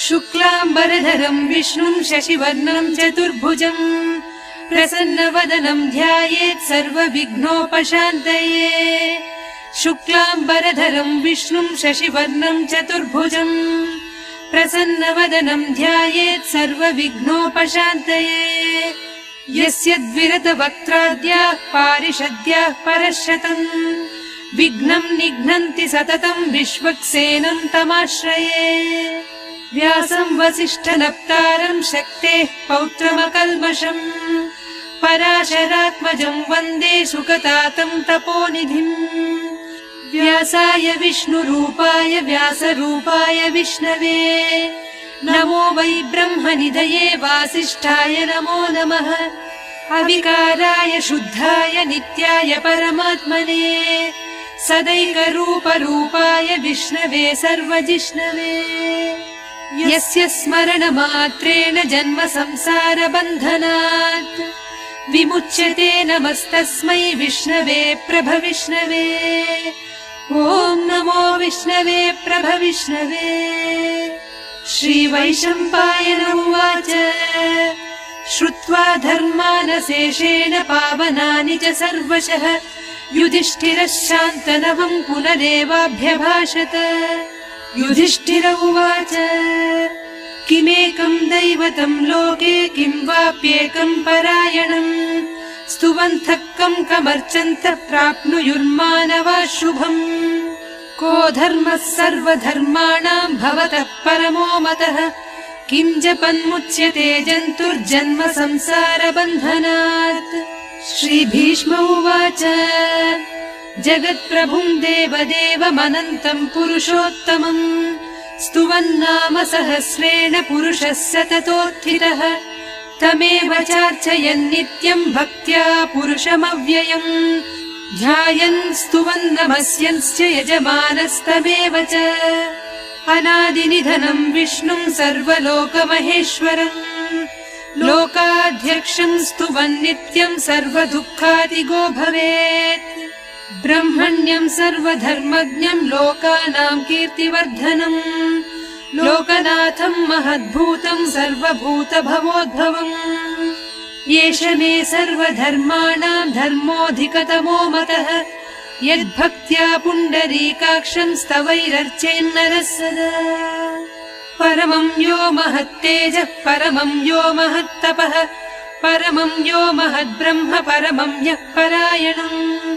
शुक्लाम्बरधरं विष्णुं शशिवर्णं चतुर्भुजं प्रसन्नवदनं ध्यायेत् सर्वविघ्नोपशान्तये। शुक्लाम्बरधरं विष्णुं शशिवर्णं चतुर्भुजं प्रसन्नवदनं ध्यायेत् सर्वविघ्नोपशान्तये। यस्य द्विरतवक्त्राद्याः पारिषद्याः परश्शतम् विघ्नं निघ्नन्ति सततं विश्वक्सेनं तमाश्रये। व्यासं वसिष्ठनप्तारं शक्तेः पौत्रमकल्मषम् पराशरात्मजं वन्दे सुकतातं तपोनिधिम्। व्यासाय विष्णुरूपाय व्यासरूपाय विष्णवे नमो वै ब्रह्मनिधये वासिष्ठाय नमो नमः। अविकाराय शुद्धाय नित्याय परमात्मने सदैकरूपरूपाय विष्णवे सर्वजिष्णवे। यस्य स्मरणमात्रेण जन्म संसारबन्धनात् विमुच्यते नमस्तस्मै विष्णवे प्रभविष्णवे। ॐ नमो विष्णवे प्रभविष्णवे। श्रीवैशम्पायन उवाच श्रुत्वा धर्मानशेषेण पावनानि च सर्वशः युधिष्ठिरः शान्तनवं पुनरेवाभ्यभाषत। युधिष्ठिर उवाच किमेकं दैवतं लोके किं वाप्येकं परायणम् स्तुवन्तः कं कमर्चन्तः प्राप्नुयुर्मानवाः शुभम्। को धर्मः सर्वधर्माणां भवतः परमो मतः किं जपन्मुच्यते जन्तुर्जन्म संसारबन्धनात्। श्रीभीष्म उवाच जगत्प्रभुं देवदेवमनन्तं पुरुषोत्तमं स्तुवन्नाम सहस्रेण पुरुषः सततोत्थितः तमेव चार्चयन् नित्यं भक्त्या पुरुषमव्ययम् ध्यायन् स्तुवन् नमस्यंश्च यजमानस्तमेव च। अनादिनिधनं विष्णुं सर्वलोकमहेश्वरम् लोकाध्यक्षं स्तुवन् नित्यं सर्वदुःखादिगो भवेत्। ब्रह्मण्यं सर्वधर्मज्ञं लोकानां कीर्तिवर्धनम् लोकनाथं महद्भूतं सर्वभूतभवोद्भवम्। एष मे सर्वधर्माणां धर्मोऽधिकतमो मतः यद्भक्त्या पुण्डरीकाक्षं स्तवैरर्चेन्नरः सदा। परमं यो महत्तेजः परमं यो महत्तपः परमं यो महद्ब्रह्म परमं यः परायणम्।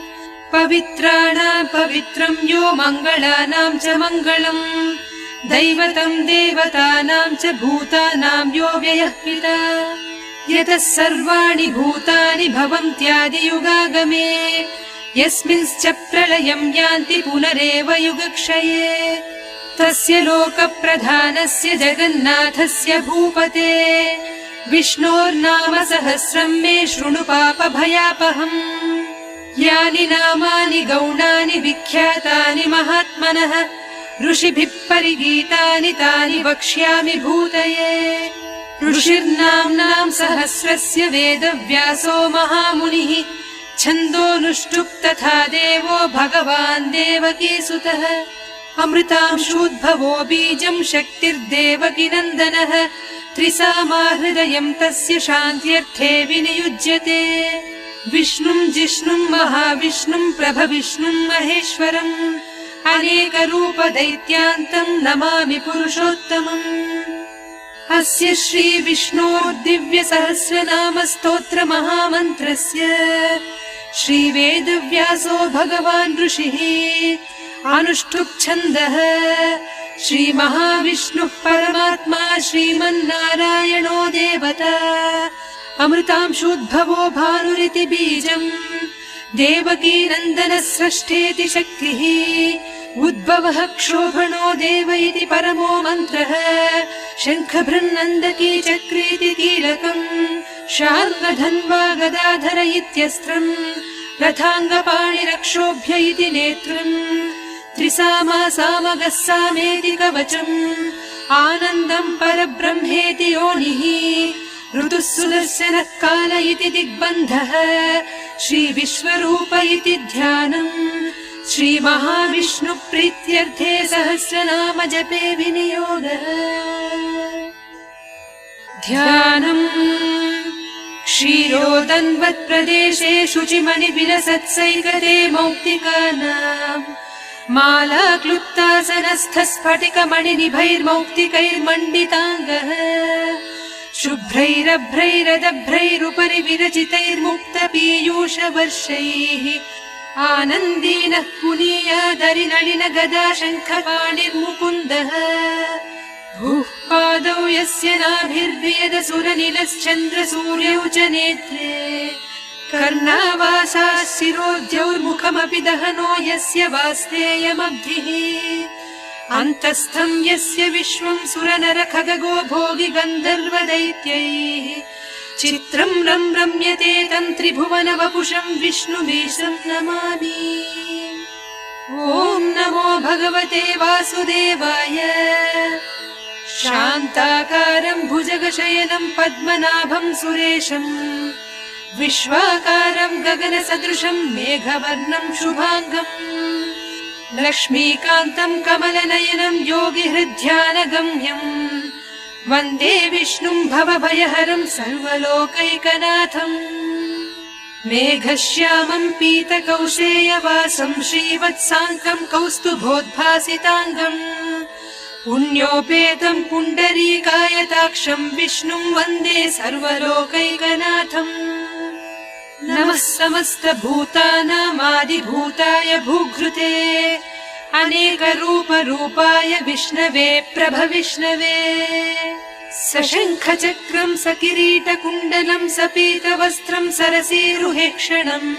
पवित्राणां पवित्रं यो मङ्गलानां च मङ्गलम् दैवतं देवतानां च भूतानां यो व्ययः पिता। यतः सर्वाणि भूतानि भवन्त्यादियुगागमे यस्मिंश्च प्रलयं यान्ति पुनरेव युगक्षये। तस्य लोकप्रधानस्य जगन्नाथस्य भूपते विष्णोर्नाम सहस्रं मे शृणु पापभयापहम्। यानि नामानि गौणानि विख्यातानि महात्मनः ऋषिभिः परिगीतानि तानि वक्ष्यामि भूतये। ऋषिर्नाम्नां सहस्रस्य वेदव्यासो महामुनिः छन्दोनुष्टुप् तथा देवो भगवान् देवकीसुतः। अमृतांशूद्भवो बीजं शक्तिर्देवकीनन्दनः त्रिसामा हृदयं तस्य शान्त्यर्थे विनियुज्यते। विष्णुं जिष्णुं महाविष्णुं प्रभविष्णुं महेश्वरम् अनेकरूपदैत्यान्तं नमामि पुरुषोत्तमम्। अस्य श्रीविष्णोर्दिव्यसहस्रनामस्तोत्रमहामन्त्रस्य श्रीवेदव्यासो भगवान् ऋषिः अनुष्टुप् छन्दः श्रीमहाविष्णुः परमात्मा श्रीमन्नारायणो देवता। अमृतांशूद्भवो भानुरिति बीजम् देवकीनन्दनः स्रष्टेति शक्तिः उद्भवः क्षोभणो देव इति परमो मन्त्रः शङ्खभृन्नन्दकी चक्रेति कीलकम् शार्ङ्गधन्वा गदाधर इत्यस्त्रम् रथाङ्गपाणिरक्षोभ्य इति नेत्रम् त्रिसामा सामगः सामेति कवचम् आनन्दम् परब्रह्मेति योनिः ऋतुः सुदर्शनः काल इति दिग्बन्धः श्रीविश्वरूप इति ध्यानम् श्रीमहाविष्णु प्रीत्यर्थे सहस्रनाम जपे विनियोगः। ध्यानम् क्षीरोदन्वत्प्रदेशे शुचिमणिविलसत्सैकते मौक्तिकानाम् माला क्लुप्तासनस्थ स्फटिकमणिनिभैर्मौक्तिकैर्मण्डिताङ्गः शुभ्रैरभ्रैरदभ्रैरुपरि विरचितैर्मुक्तपीयूषवर्षैः आनन्दीनः पुनीयादरिनलिन गदा शङ्खपाणिर्मुकुन्दः भूः पादौ यस्य नाभिर्वियदसुरनिलश्चन्द्रसूर्यौ च नेत्रे कर्णावासाः शिरोद्यौर्मुखमपि दहनो यस्य वास्तेयमब्धिः अन्तस्थं यस्य विश्वं सुरनरखगो भोगि गन्धर्वदैत्यैः चित्रं रम्यते तं त्रिभुवनवपुषं विष्णुमीशं नमामि। ॐ नमो भगवते वासुदेवाय। शान्ताकारं भुजगशयनं पद्मनाभं सुरेशं विश्वाकारं गगनसदृशं मेघवर्णं शुभाङ्गम् लक्ष्मीकान्तं कमलनयनं योगिहृद्ध्यानगम्यम् वन्दे विष्णुं भवभयहरं सर्वलोकैकनाथम्। मेघश्यामं पीतकौशेयवासं श्रीवत्साङ्कं कौस्तुभोद्भासिताङ्गम् पुण्योपेतं पुण्डरीकायताक्षं विष्णुं वन्दे सर्वलोकैकनाथम्। नमः समस्तभूतानामादिभूताय भूघृते अनेकरूपरूपाय विष्णवे प्रभविष्णवे सशङ्खचक्रं सकिरीटकुण्डलं सपीतवस्त्रं सरसीरुहेक्षणम्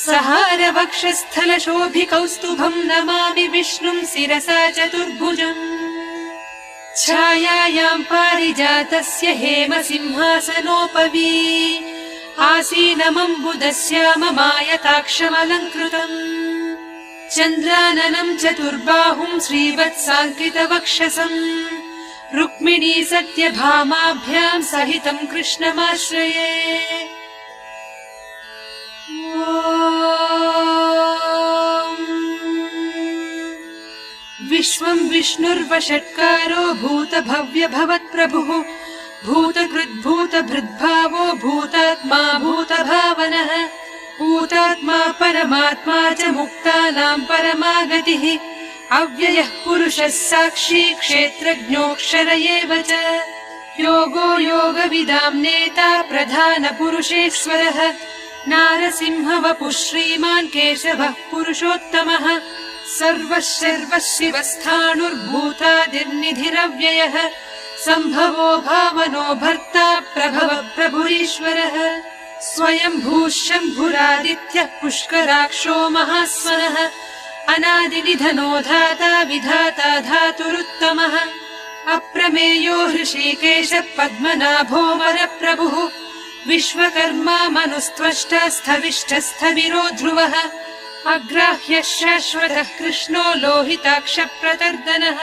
सहारवक्षस्थलशोभिकौस्तुभं नमामि विष्णुं शिरसा चतुर्भुजम्। छायायां पारिजातस्य हेमसिंहासनोपवी आसीनमम्बुदस्याममायताक्षमलङ्कृतम् चन्द्राननं चतुर्बाहुं श्रीवत्साङ्कितवक्षसम् रुक्मिणी सत्यभामाभ्यां सहितं कृष्णमाश्रये। विश्वं विष्णुर्वषट्कारो भूतभव्यभवत्प्रभुः भूतकृद्भूतभृद्भावो भूतात्मा भूतभावनः भूतात्मा परमात्मा च मुक्तानां परमागतिः अव्ययः पुरुषः साक्षी क्षेत्रज्ञोऽक्षर एव च योगो योगविदां नेता प्रधानपुरुषेश्वरः नारसिंहवपुः श्रीमान् केशवः पुरुषोत्तमः सर्वः शर्वः शिवस्थाणुर्भूतादिर्निधिरव्ययः सम्भवो भावनो भर्ता प्रभव प्रभुरीश्वरः स्वयंभूः शम्भुरादित्यः पुष्कराक्षो महास्वनः अनादिनिधनो धाता विधाता धातुरुत्तमः अप्रमेयो हृषीकेशः पद्मनाभो वरप्रभुः विश्वकर्मा मनुस्त्वष्टा स्थविष्ठस्थविरो ध्रुवः अग्राह्यः शाश्वतः कृष्णो लोहिताक्षप्रतर्दनः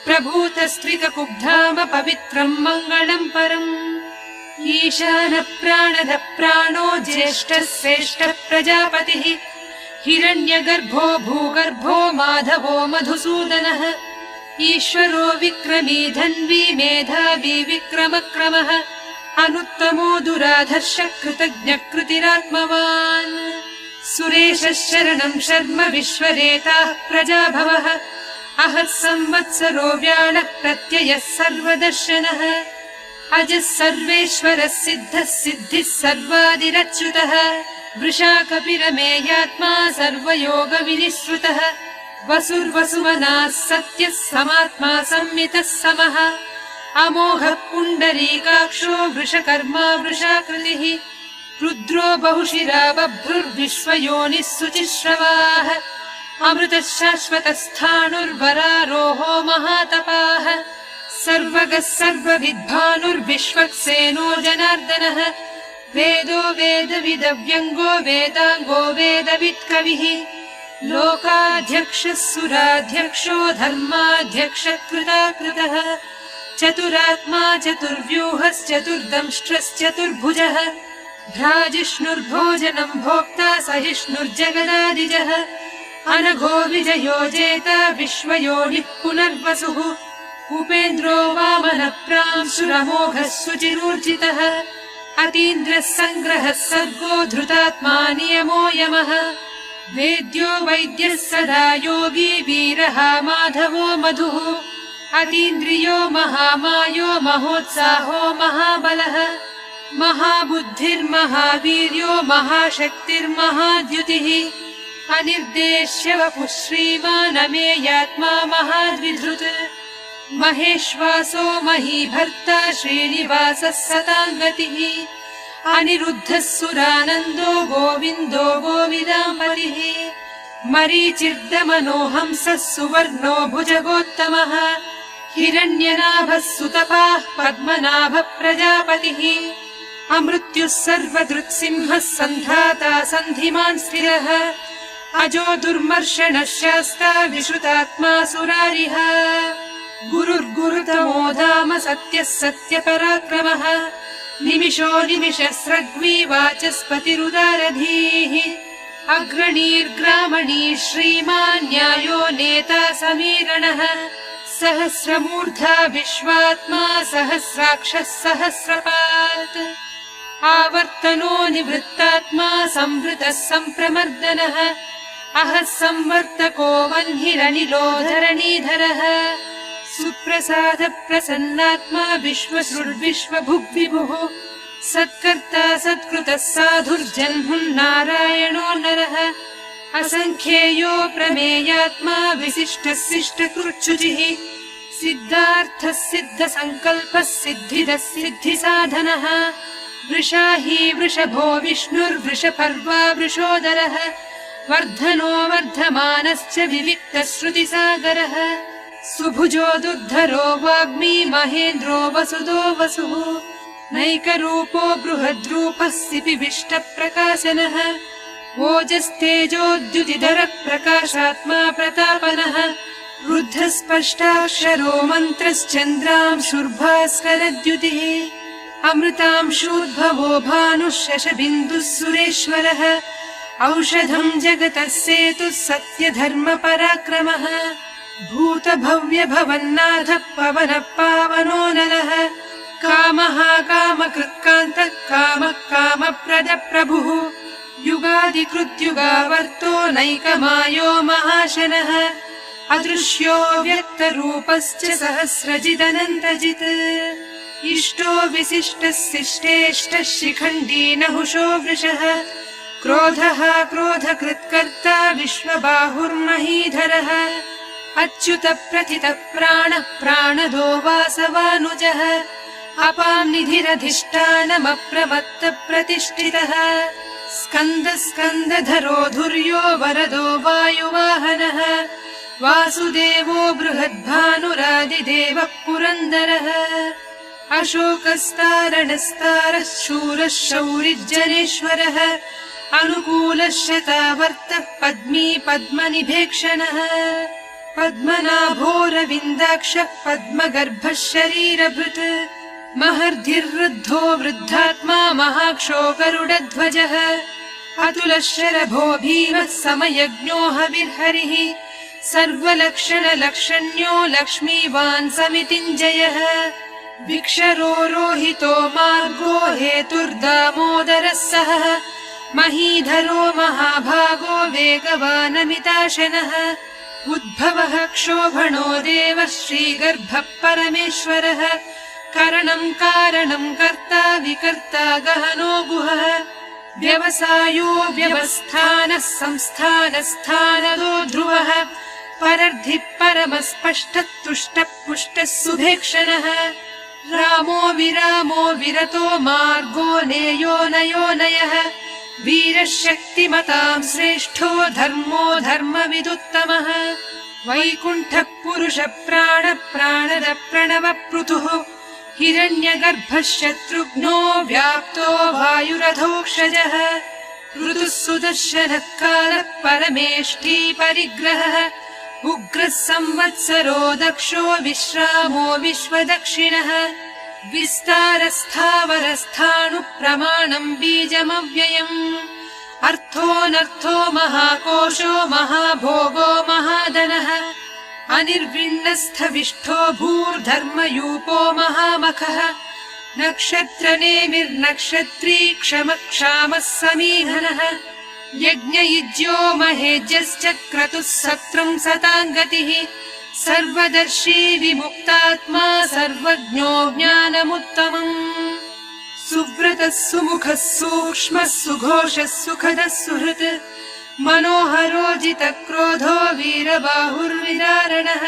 प्रभूतस्त्विककुब्धाम पवित्रम् मङ्गलम् परम् ईशानः प्राणदः प्राणो ज्येष्ठः श्रेष्ठः प्रजापतिः हिरण्यगर्भो भूगर्भो माधवो मधुसूदनः ईश्वरो विक्रमी धन्वी मेधावी विक्रमक्रमः अनुत्तमो दुराधर्षः कृतज्ञकृतिरात्मवान् सुरेशः शरणं शर्म विश्वरेताः प्रजाभवः अहः संवत्सरो व्याळः प्रत्ययः सर्वदर्शनः अजः सर्वेश्वरः सिद्धः सिद्धिः सर्वादिरच्युतः वृषाकपिरमेयात्मा सर्वयोगविनिःश्रुतः वसुर्वसुमनाः सत्यः समात्मा संमितः समः अमोघः पुण्डरीकाक्षो वृषकर्मा वृषाकृतिः रुद्रो बहुशिरा बभ्रुर्विश्वयोनिः शुचिश्रवाः अमृतः शाश्वतस्थाणुर्वरारोहो महातपाः सर्वगः सर्वविद्भानुर्विश्वक्सेनो जनार्दनः वेदो वेदविदव्यङ्गो वेदाङ्गो वेदवित्कविः लोकाध्यक्षः सुराध्यक्षो धर्माध्यक्षः कृताकृतः चतुरात्मा चतुर्व्यूहश्चतुर्दंष्ट्रश्चतुर्भुजः भ्राजिष्णुर्भोजनं भोक्ता सहिष्णुर्जगदादिजः अनघो विजयोजेत विश्वयोनिः पुनर्वसुः उपेन्द्रो वामनप्रांशुरमोघः सुचिरूर्जितः अतीन्द्रः सङ्ग्रहः सर्गो धृतात्मा नियमो यमः वेद्यो वैद्यः सदा योगी वीरः माधवो मधुः अतीन्द्रियो महामायो महोत्साहो महाबलः महाबुद्धिर्महावीर्यो महाशक्तिर्महाद्युतिः अनिर्देश्य वपुः श्रीमान् अमेयात्मा महाद्विधृत् महेश्वासो महीभर्ता श्रीनिवासः सताङ्गतिः अनिरुद्धः सुरानन्दो गोविन्दो गोविदाम्बरिः मरीचिर्दमनोहंसः सुवर्णो भुजगोत्तमः हिरण्यनाभः सुतपाः पद्मनाभः प्रजापतिः अमृत्युः सर्वदृक्सिंहः सन्धाता सन्धिमान् स्थिरः अजो दुर्मर्षणः शास्ता विश्रुतात्मा सुरारिः गुरुर्गुरुतमो धाम सत्यः सत्यपराक्रमः निमिषो निमिषस्रग्वी वाचस्पतिरुदारधीः अग्रणीर्ग्रामणी श्रीमान् न्यायो नेता समीरणः सहस्रमूर्धा विश्वात्मा सहस्राक्षः सहस्रपात् आवर्तनो निवृत्तात्मा संवृतः सम्प्रमर्दनः अहः संवर्तको वह्निरनिलो धरणीधरः सुप्रसाद प्रसन्नात्मा विश्वसृड्विश्वभुग्विभुः सत्कर्ता सत्कृतः साधुर्जह्नुर्नारायणो नरः असङ्ख्येयो प्रमेयात्मा विशिष्टः शिष्टकृच्छुचिः सिद्धार्थः सिद्धसङ्कल्पः सिद्धिदः सिद्धिसाधनः वृषाही वृषभो विष्णुर्वृषपर्वा वृषोदरः वर्धनो वर्धमानश्च विविक्तः श्रुतिसागरः सुभुजो दुर्धरो वाग्मी महेन्द्रो वसुदो वसुः नैकरूपो बृहद्रूपः सिपिविष्टप्रकाशनः ओजस्तेजोद्युतिधरः प्रकाशात्मा प्रतापनः रुद्धस्पष्टाक्षरो मन्त्रश्चन्द्रांशुर्भास्करद्युतिः अमृतांशूद्भवो भानुः शशबिन्दुः सुरेश्वरः औषधम् जगतः सेतुः सत्यधर्मपराक्रमः भूतभव्य भवन्नाथः पवनः पावनो नरः कामः कामकृत्कान्तः कामः कामप्रदप्रभुः युगादिकृत्युगावर्तो नैकमायो महाशनः अदृश्यो व्यक्तरूपश्च सहस्रजिदनन्तजित् इष्टो विशिष्टः शिष्टेष्टः शिखण्डी नहुषो वृषः क्रोधः क्रोधकृत्कर्ता विश्वबाहुर्महीधरः अच्युत प्रथित प्राणः प्राणदो वासवानुजः अपां निधिरधिष्ठानमप्रमत्त प्रतिष्ठितः स्कन्द स्कन्दधरो धुर्यो वरदो वायुवाहनः वासुदेवो बृहद्भानुरादिदेवः पुरन्दरः अशोकस्तारणस्तारः शूरः शौरिज्जनेश्वरः अनुकूलः शतावर्तः पद्मी पद्मनिभेक्षणः पद्मनाभोरविन्दाक्षः पद्मगर्भः शरीरभृत् महर्धिर्वृद्धो वृद्धात्मा महाक्षो गरुडध्वजः अतुलः शरभो भीमः समयज्ञो हविर्हरिः सर्वलक्षणलक्षण्यो लक्ष्मीवान् समितिञ्जयः विक्षरो रोहितो मार्गो हेतुर्दामोदरः सहः महीधरो महाभागो वेगवानमिताशनः उद्भवः क्षोभणो देवः श्रीगर्भः परमेश्वरः करणम् कारणम् कर्ता विकर्ता गहनो गुहः व्यवसायो व्यवस्थानः संस्थानस्थानदो ध्रुवः परर्धिः परमस्पष्टः तुष्टः पुष्टः सुभेक्षणः रामो विरामो विरतो मार्गो नेयो नयो नयः वीरः शक्तिमताम् श्रेष्ठो धर्मो धर्मविदुत्तमः वैकुण्ठः पुरुषः प्राणः प्राणद प्रणवपृथुः हिरण्यगर्भः शत्रुघ्नो व्याप्तो वायुरधोक्षजः ऋतुः सुदर्शनः कालः परमेष्ठी परिग्रहः उग्रः संवत्सरो दक्षो विश्रामो विश्वदक्षिणः विस्तारस्थावरस्थाणुः प्रमाणम् बीजमव्ययम् अर्थोऽनर्थो महाकोशो महाभोगो महाधनः अनिर्विण्णस्थविष्ठो भूर्धर्मयूपो महामखः नक्षत्रनेमिर्नक्षत्री क्षमक्षामः समीहनः यज्ञयुज्यो महेज्यश्च क्रतुः सत्रम् सताङ्गतिः सर्वदर्शी विमुक्तात्मा सर्वज्ञो ज्ञानमुत्तमम् सुव्रतः सुमुखः सूक्ष्मः सुघोषः सुखदः सुहृत् मनोहरोजितक्रोधो वीरबाहुर्विदारणः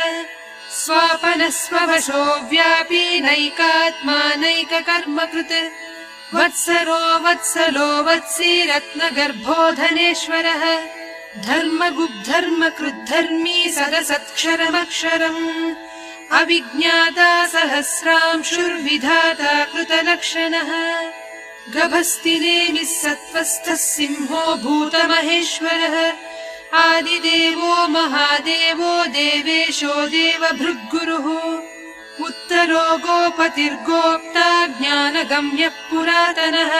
स्वापनः स्ववशो व्यापी नैकात्मा नैककर्मकृत् वत्सरो वत्सलो वत्सी रत्नगर्भो धनेश्वरः धर्मगुब्धर्मकृद्धर्मी सदसत्क्षरमक्षरम् अविज्ञाता सहस्रांशुर्विधाता कृतलक्षणः गभस्तिनेमिः सत्त्वस्थः सिंहो भूतमहेश्वरः आदिदेवो महादेवो देवेशो देवभृद्गुरुः उत्तरो गोपतिर्गोप्ता ज्ञानगम्यः पुरातनः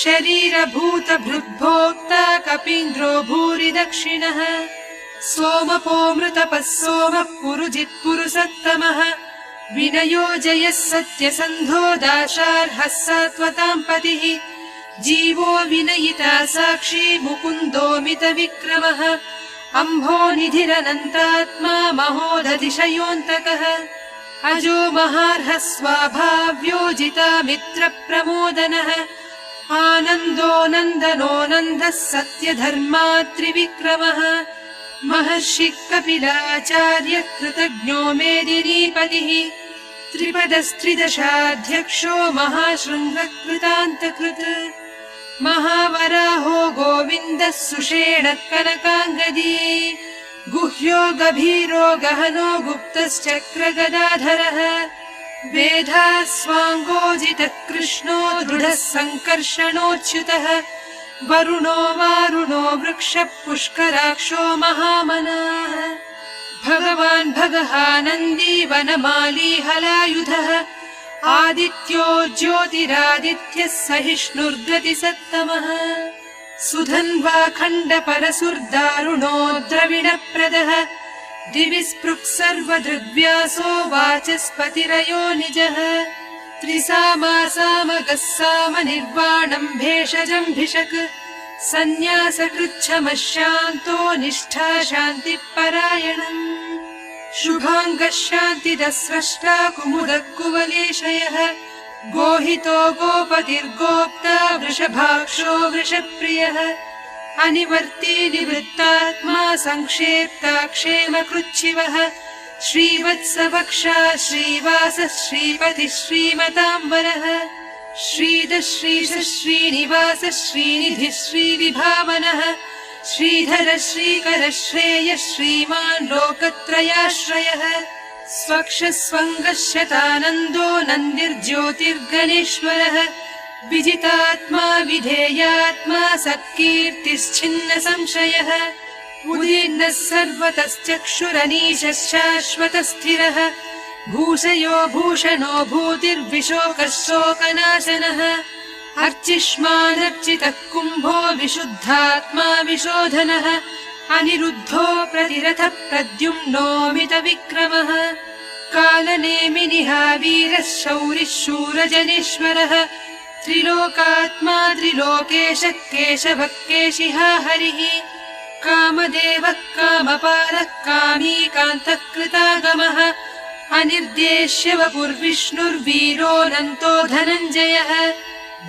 शरीरभूतभृद्भोक्ता कपीन्द्रो भूरि दक्षिणः सोमपोमृतपः सोमः पुरुजित्पुरुषत्तमः विनयो जयः सत्यसन्धो दाशार्हः सात्वताम् पतिः जीवो विनयिता साक्षी मुकुन्दोमितविक्रमः अम्भोनिधिरनन्तात्मा महोदधिशयोऽन्तकः अजो महार्हः स्वाभाव्योजिता मित्रप्रमोदनः आनन्दो नन्दनो नन्दः सत्यधर्मात्रिविक्रमः महर्षिः कपिलाचार्यः कृतज्ञो मेदिनीपतिः त्रिपदस्त्रिदशाध्यक्षो महाशृङ्गकृतान्तकृत् महावराहो गोविन्दः सुषेणः कनकाङ्गदी गुह्यो गभीरो गहनो गुप्तश्चक्रगदाधरः वेधास्वाङ्गोजितः कृष्णो दृढः सङ्कर्षणोच्युतः वरुणो वारुणो वृक्षः पुष्कराक्षो महामनाः भगवान् भगहानन्दी वनमाली हलायुधः आदित्यो ज्योतिरादित्यः सहिष्णुर्गतिसत्तमः सुधन्वा खण्डपरसुर्दारुणो द्रविणप्रदः दिवि स्पृक् सर्वदृग्व्यासो वाचस्पतिरयो निजः त्रिसामासामगः सामनिर्वाणम् भेषजम् सन्न्यासकृच्छमः शान्तो निष्ठा शान्तिपरायणम् शुभाङ्गः शान्तिदः स्रष्टा कुमुदः कुवलेशयः गोहितो गोपतिर्गोप्ता वृषभाक्षो वृषप्रियः अनिवर्ती निवृत्तात्मा संक्षेप्ता क्षेमकृच्छिवः श्रीवत्सवक्षा श्रीवासः श्रीपतिः श्रीमताम्बरः श्रीधः श्रीशः श्रीनिवासः श्रीनिधिः श्रीविभावनः श्रीधरः श्रीकरः श्रेयः श्रीमान् लोकत्रयाश्रयः स्वक्षः स्वङ्गः शतानन्दो नन्दिर्ज्योतिर्गणेश्वरः विजितात्मा विधेयात्मा सत्कीर्तिश्छिन्न संशयः उदीर्णः सर्वतश्चक्षुरनीशः शाश्वतस्थिरः भूषयो भूषणो भूतिर्विशोकः शोकनाशनः अर्चिष्मानर्चितः कुम्भो विशुद्धात्मा विशोधनः अनिरुद्धो प्रतिरथः प्रद्युम्नोमितविक्रमः कालनेमिनिहा वीरः शौरिः शूरजनेश्वरः त्रिलोकात्मा त्रिलोकेशः केशवः केशिहा हरिः कामदेवः कामपालः कामी कान्तः कृतागमः अनिर्देश्य वपुर्विष्णुर्वीरोऽनन्तो धनञ्जयः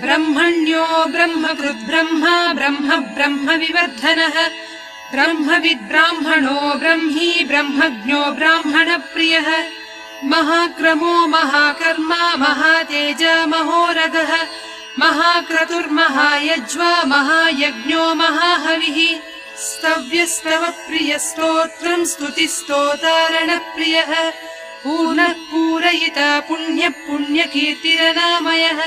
ब्रह्मण्यो ब्रह्मकृद्ब्रह्मा ब्रह्म ब्रह्म विवर्धनः ब्रह्मविद्ब्राह्मणो ब्रह्मी ब्रह्मज्ञो ब्राह्मणप्रियः महाक्रमो महाकर्मा महातेजा महोरगः महाक्रतुर्महायज्वा महायज्ञो महाहविः स्तव्यस्तवप्रियः स्तोत्रम् स्तुतिस्तोतारणप्रियः पूर्णः पूरयिता पुण्यः पुण्यकीर्तिरनामयः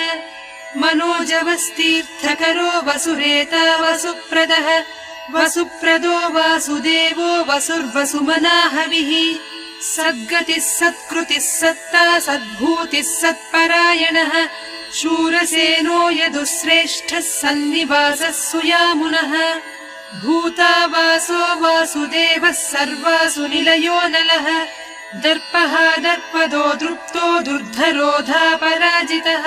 मनोजवस्तीर्थकरो वसुरेता वसुप्रदः वसुप्रदो वासुदेवो वसुर्वसुमनाहविः सद्गतिः सत्कृतिः सत्ता सद्भूतिः सत्परायणः शूरसेनो यदुश्रेष्ठः सन्निवासः सुयामुनः भूतावासो वासुदेवः सर्वासु निलयो नलः दर्पः दर्पदो दृप्तो दुर्धरोधापराजितः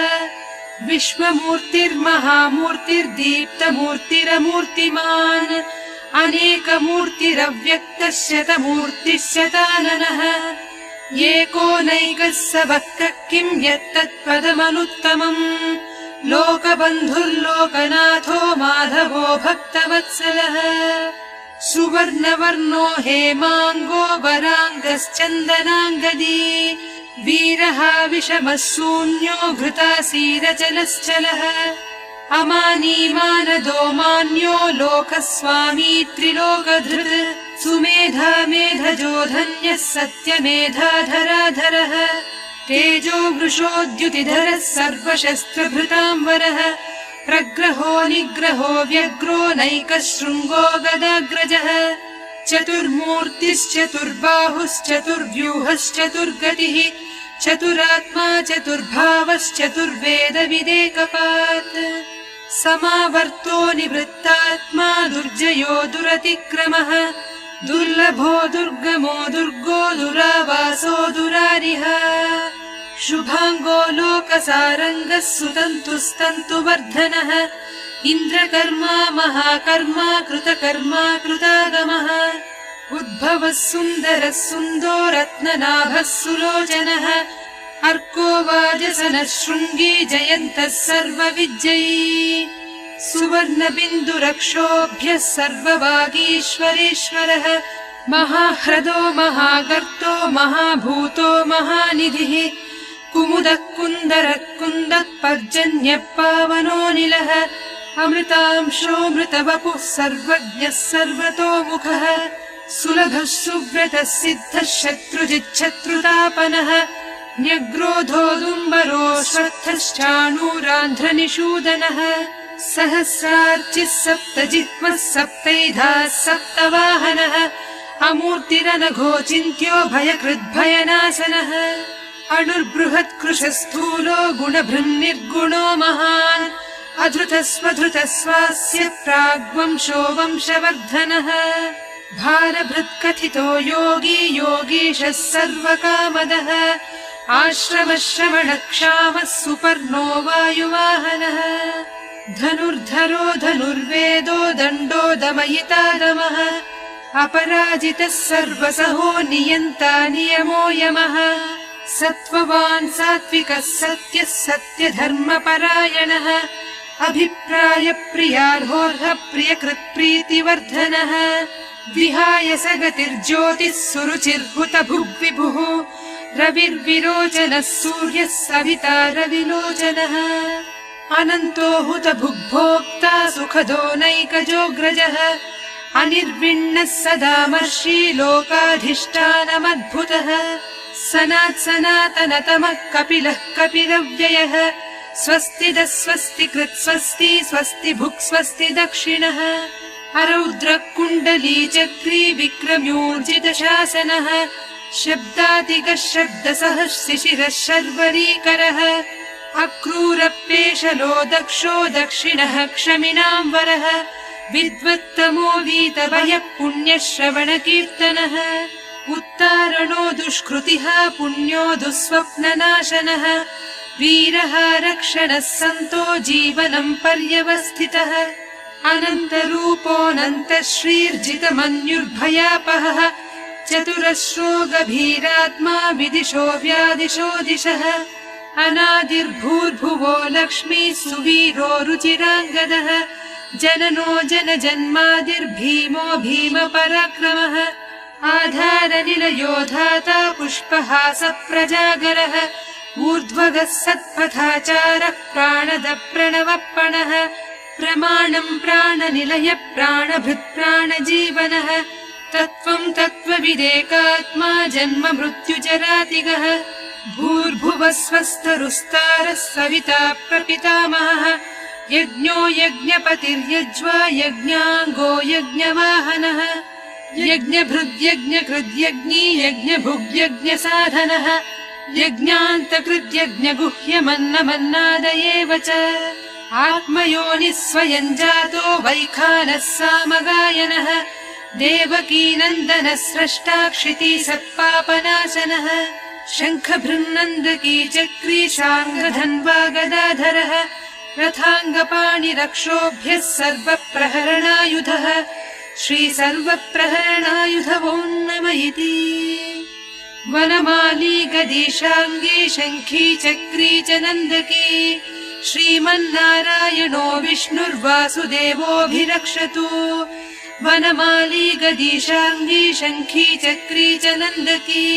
विश्वमूर्तिर्महामूर्तिर्दीप्तमूर्तिरमूर्तिमान् अनेकमूर्तिरव्यक्तः शतमूर्तिः शताननः एकोनैकः स भक्तः किं यत्तत्पदमनुत्तमम् लोकबन्धुर्लोकनाथो माधवो भक्तवत्सलः सुवर्णवर्णो हेमाङ्गो वराङ्गश्चन्दनाङ्गदी वीरः विषमः शून्यो घृतासीरचलश्चलः अमानी मानदो मान्यो लोकस्वामी त्रिलोकधृत् सुमेधा मेधजो धन्यः सत्यमेधाधराधरः तेजो वृषोद्युतिधरः सर्वशस्त्रभृताम्बरः प्रग्रहो निग्रहो व्यग्रो नैकः शृङ्गो गदाग्रजः चतुर्मूर्तिश्चतुर्बाहुश्चतुर्व्यूहश्चतुर्गतिः चतुरात्मा चतुर्भावश्चतुर्वेदविदेकपात् समावर्तो निवृत्तात्मा दुर्जयो दुरतिक्रमः दुर्लभो दुर्गमो दुर्गो दुरावासो दुरारिः शुभाङ्गो लोकसारङ्गः सुतन्तुस्तन्तुवर्धनः इन्द्रकर्मा महाकर्मा कृतकर्मा कृतागमः उद्भवः सुन्दरः सुन्दो रत्ननाभः सुलोचनः अर्को वाजसनः शृङ्गी जयन्तः सर्वविजयी सुवर्णबिन्दुरक्षोभ्यः सर्ववागीश्वरेश्वरः महाह्रदो महागर्तो महाभूतो महानिधिः कुमुदः कुन्दरः कुन्दः पर्जन्यः पावनोऽनिलः अमृतांशोऽमृतवपुः सर्वज्ञः सर्वतोमुखः सुलभः सुव्रतः सिद्धः शत्रुजिच्छत्रुतापनः न्यग्रोधोदुम्बरो श्वत्थश्चाणूरान्ध्रनिषूदनः सहस्रार्चिः सप्तजिह्वः सप्तैधाः सप्तवाहनः अमूर्तिरनघो चिन्त्यो भयकृद्भयनाशनः अणुर्बृहत्कृशः स्थूलो गुणभृन्निर्गुणो महान् अधृतस्वधृतस्वास्य प्राग्वंशो वंशवर्धनः भारभृत्कथितो योगी योगीशः सर्वकामदः आश्रमश्रवणक्षामः सुपर्णो वायुवाहनः धनुर्धरो धनुर्वेदो दण्डो दमयितादमः अपराजितः सर्वसहो नियन्ता नियमो यमः सत्त्ववान् सात्विकः सत्यः सत्यधर्मपरायणः अभिप्रायप्रियार्होर्ह प्रियकृत्प्रीतिवर्धनः विहाय स गतिर्ज्योतिः सुरुचिर्हुतभुग्विभुः रविर्विरोचनः सूर्यः सविता रविलोचनः अनन्तो हुतभुग्भोक्ता सुखदो नैकजोऽग्रजः अनिर्विण्णः सदामर्षि लोकाधिष्ठानमद्भुतः सनात्सनातनतमः कपिलः कपिलव्ययः स्वस्तिदः स्वस्तिकृत् स्वस्ति स्वस्ति भुक् स्वस्ति दक्षिणः अरौद्रः कुण्डली चक्री विक्रम्योर्जितशासनः शब्दातिगः शब्दसः शिशिरः शर्वरीकरः अक्रूरपेशलो दक्षो दक्षिणः क्षमिणाम् वरः विद्वत्तमो वीतभयः पुण्यश्रवणकीर्तनः उत्तारणो दुष्कृतिः पुण्यो दुःस्वप्ननाशनः वीरः रक्षणः सन्तो जीवनम् पर्यवस्थितः अनन्तरूपोऽनन्तः श्रीर्जितमन्युर्भयापहः चतुरश्रो गभीरात्मा विदिशो व्यादिशो दिशः अनादिर्भूर्भुवो लक्ष्मी सुवीरो रुचिराङ्गदः जननो जनजन्मादिर्भीमो भीमपराक्रमः आधारनिलयो धाता पुष्पहासप्रजागरः ऊर्ध्वगः सत्पथाचारः प्राणदप्रणवप्पणः प्रमाणम् प्राणनिलय प्राणभृत्प्राणजीवनः तत्त्वम् तत्त्वविदेकात्मा जन्म मृत्युजरातिगः भूर्भुवः स्वस्तरुस्तारः सविता प्रपितामहः यज्ञो यज्ञपतिर्यज्वा यज्ञाङ्गो यज्ञवाहनः यज्ञभृद्यज्ञकृद्यज्ञी यज्ञभुग्यज्ञसाधनः यज्ञान्तकृत्यज्ञगुह्यमन्नमन्नादयेव च आत्मयोनिः स्वयं जातो वैखानः सामगायनः देवकीनन्दनः स्रष्टा क्षिती सत्पापनाशनः शङ्खभृन्नन्दकी चक्री शाङ्गधन्वा गदाधरः रथाङ्गपाणिरक्षोभ्यः सर्वप्रहरणायुधः श्रीसर्वप्रहरणायुध वो नम इति वनमाली गदीशाङ्गी शङ्खी चक्री च नन्दकी श्रीमन्नारायणो विष्णुर्वासुदेवोऽभिरक्षतु वनमाली गदीशाङ्गी शङ्खी चक्री च नन्दकी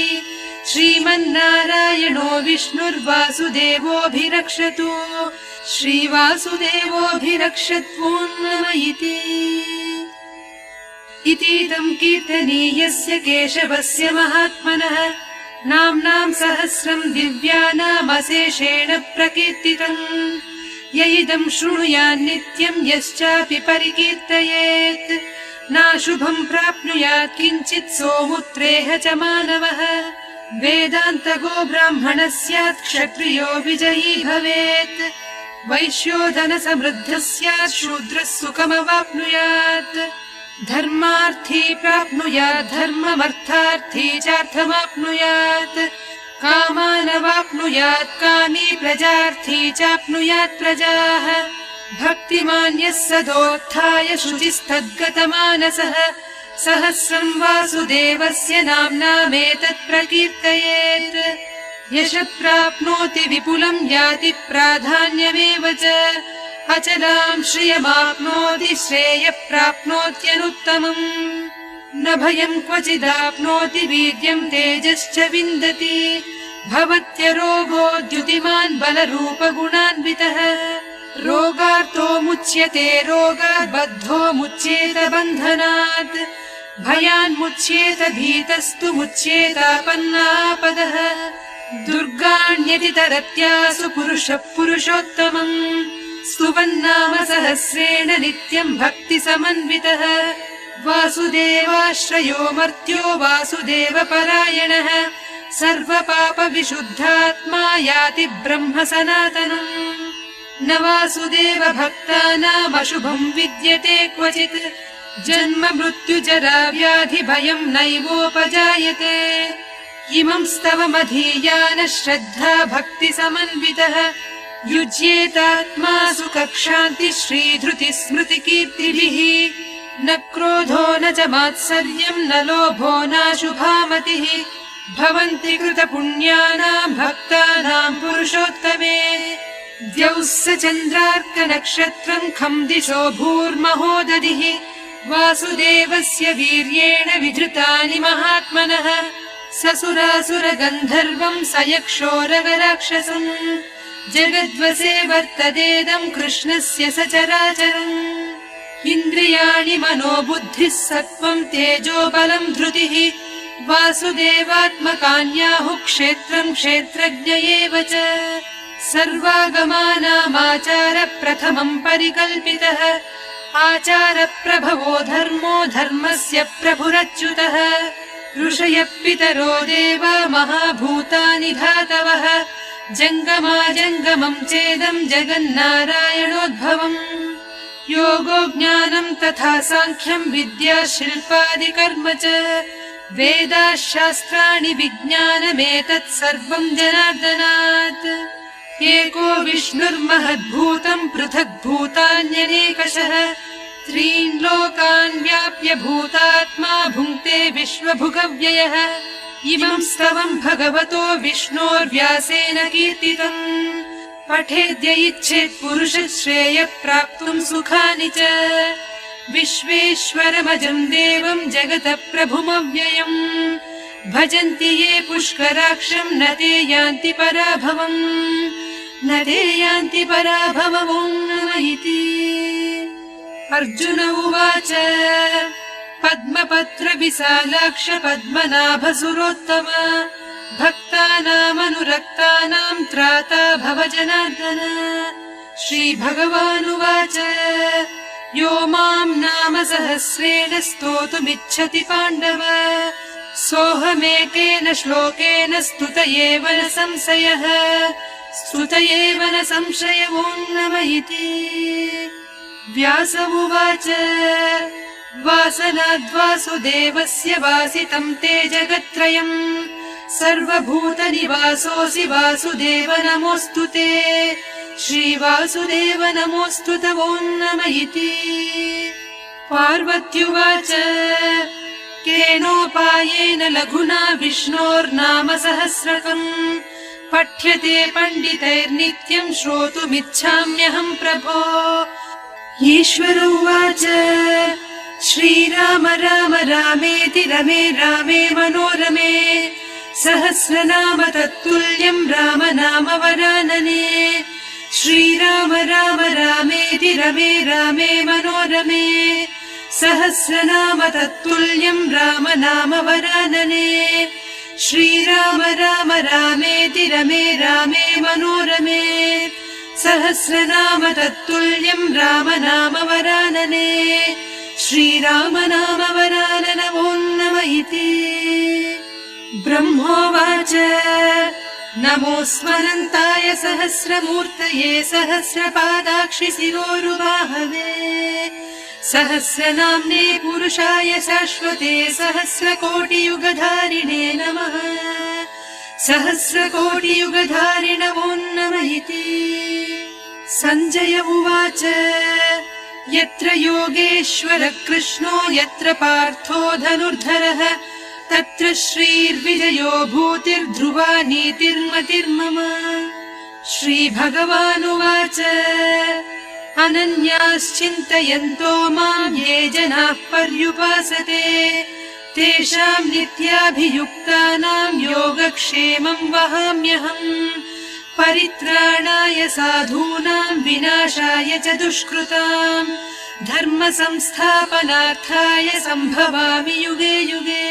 श्रीमन्नारायणो विष्णुर्वासुदेवोऽभिरक्षतु श्रीवासुदेवोऽभिरक्षत्वो नम इतीदम् कीर्तनीयस्य केशवस्य महात्मनः नाम्नाम् सहस्रम् दिव्यानामशेषेण प्रकीर्तितम् य इदम् शृणुयान् नित्यम् यश्चापि परिकीर्तयेत् नाशुभम् प्राप्नुयात् किञ्चित् सोमुत्रेह च मानवः वेदान्तगो ब्राह्मणः स्यात् क्षत्रियो विजयी भवेत् वैश्यो धनसमृद्धः स्यात् शूद्रः सुखमवाप्नुयात् धर्मार्थी प्राप्नुयात् धर्ममर्थार्थी चार्थमाप्नुयात् कामानवाप्नुयात् कामी प्रजार्थी चाप्नुयात् प्रजाः भक्तिमान्यः सदोत्थाय शुचिस्तद्गतमानसः सहस्रम् वासुदेवस्य नाम्नामेतत् प्रकीर्तयेत् यशः प्राप्नोति विपुलम् याति प्राधान्यमेव च अचलाम् श्रियमाप्नोति श्रेयः प्राप्नोत्यनुत्तमम् न भयम् क्वचिदाप्नोति वीर्यम् तेजश्च विन्दति भवत्यरोगो द्युतिमान् बलरूपगुणान्वितः रोगार्तो मुच्यते रोगात् बद्धो मुच्येत बन्धनात् भयान्मुच्येत भीतस्तु मुच्येतापन्नापदः दुर्गाण्यतितरत्यासु पुरुषः पुरुषोत्तमम् स्तुवन्नाम सहस्रेण नित्यम् भक्तिसमन्वितः वासुदेवाश्रयो मर्त्यो वासुदेवपरायणः सर्वपापविशुद्धात्मा याति ब्रह्म सनातनम् न वासुदेव भक्तानामशुभम् विद्यते क्वचित् जन्म मृत्युजरा व्याधि भयम् नैवोपजायते इमम् स्तवमधीयानः श्रद्धा भक्तिसमन्वितः युज्येतात्मा सुखक्षान्तिः श्रीधृतिः स्मृतिकीर्तिभिः न क्रोधो न च मात्सर्यम् न लोभो नाशुभामतिः भवन्ति कृतपुण्यानाम् भक्तानाम् पुरुषोत्तमे द्यौः स चन्द्रार्कनक्षत्रम् खम् दिशो भूर्महोदधिः वासुदेवस्य वीर्येण विधृतानि महात्मनः ससुरासुरगन्धर्वम् स यक्षोरगराक्षसम् जगद्वसे वर्तदेदम् कृष्णस्य सचराचरम् इन्द्रियाणि मनोबुद्धिः सत्त्वम् तेजो बलम् धृतिः वासुदेवात्मकान्याहुः क्षेत्रम् क्षेत्रज्ञ एव च सर्वागमानामाचार प्रथमम् परिकल्पितः आचारप्रभवो धर्मो धर्मस्य प्रभुरच्युतः ऋषयः पितरो देवा महाभूतानि धातवः जङ्गमाजङ्गमम् चेदम् जगन्नारायणोद्भवम् योगो ज्ञानम् तथा साङ्ख्यम् विद्या शिल्पादिकर्म च वेदाः शास्त्राणि विज्ञानमेतत् सर्वम् जनार्दनात् एको विष्णुर्महद्भूतम् पृथग्भूतान्यनेकशः त्रीन् लोकान् व्याप्य भूतात्मा भुङ्क्ते विश्वभुगव्ययः इमम् स्तवम् भगवतो विष्णोर्व्यासेन कीर्तितम् पठेद्य इच्छेत् पुरुषः श्रेयः प्राप्तुम् सुखानि च विश्वेश्वरमजम् देवम् जगतः प्रभुमव्ययम् भजन्ति ये पुष्कराक्षम् न ते यान्ति पराभवम् न ते यान्ति पराभवम् नम इति अर्जुन उवाच पद्मपत्र विशालाक्ष पद्मनाभसुरोत्तम भक्तानामनुरक्तानाम् त्राता भव जनार्दन श्रीभगवानुवाच यो माम् नाम सहस्रेण स्तोतुमिच्छति पाण्डव स सोऽहमेकेन श्लोकेन स्तुत एव न संशयः स्तुत एव न संशयवोन्नम इति। व्यास उवाच वासनाद्वासुदेवस्य वासितं ते जगत्त्रयम् सर्वभूतनिवासोऽसि वासुदेव नमोऽस्तु ते। श्रीवासुदेव नमोऽस्तु तवोन्नम इति। पार्वत्युवाच केनोपायेन लघुना विष्णोर्नाम सहस्रकम् पठ्यते पण्डितैर्नित्यम् श्रोतुमिच्छाम्यहम् प्रभो। ईश्वर उवाच श्रीराम राम रामेति रमे रामे मनोरमे सहस्रनाम तत्तुल्यम् राम नाम वरानने। श्रीराम राम रामेति रमे रामे मनोरमे सहस्रनाम तत्तुल्यम् राम नाम वरानने। श्रीराम राम रामेति रमे रामे मनोरमे सहस्रनाम तत्तुल्यम् राम नाम वरानने। श्रीराम नाम वरानन नमो इति। ब्रह्मोवाच नमोऽस्मरन्ताय सहस्रमूर्तये सहस्रपादाक्षि शिरोरुबाहवे सहस्रनाम्ने पुरुषाय शाश्वते सहस्रकोटियुगधारिणे नमः। सहस्रकोटियुगधारिण नमो इति। सञ्जय उवाच यत्र योगेश्वर कृष्णो यत्र पार्थो धनुर्धरः तत्र श्रीर्विजयो भूतिर्ध्रुवा नीतिर्मतिर्मम। श्रीभगवानुवाच अनन्याश्चिन्तयन्तो माम् ये जनाः पर्युपासते तेषाम् नित्याभियुक्तानाम् योगक्षेमम् वहाम्यहम्। परित्राणाय साधूनाम् विनाशाय च दुष्कृताम् धर्म संस्थापनार्थाय सम्भवामि युगे युगे।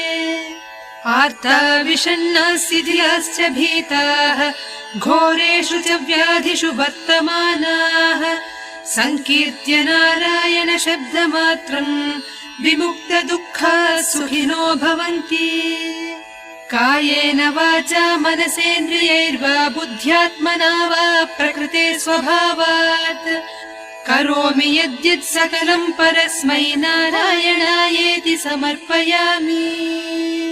आर्ता विषण्णाः शिथिलाश्च भीताः घोरेषु च व्याधिषु वर्तमानाः सङ्कीर्त्य नारायण शब्दमात्रम् विमुक्तदुःखाः सुखिनो भवन्ति। कायेन वाचा मनसेन्द्रियैर्वा बुद्ध्यात्मना वा प्रकृते स्वभावात् करोमि यद्यत् सकलम् परस्मै नारायणायेति समर्पयामि।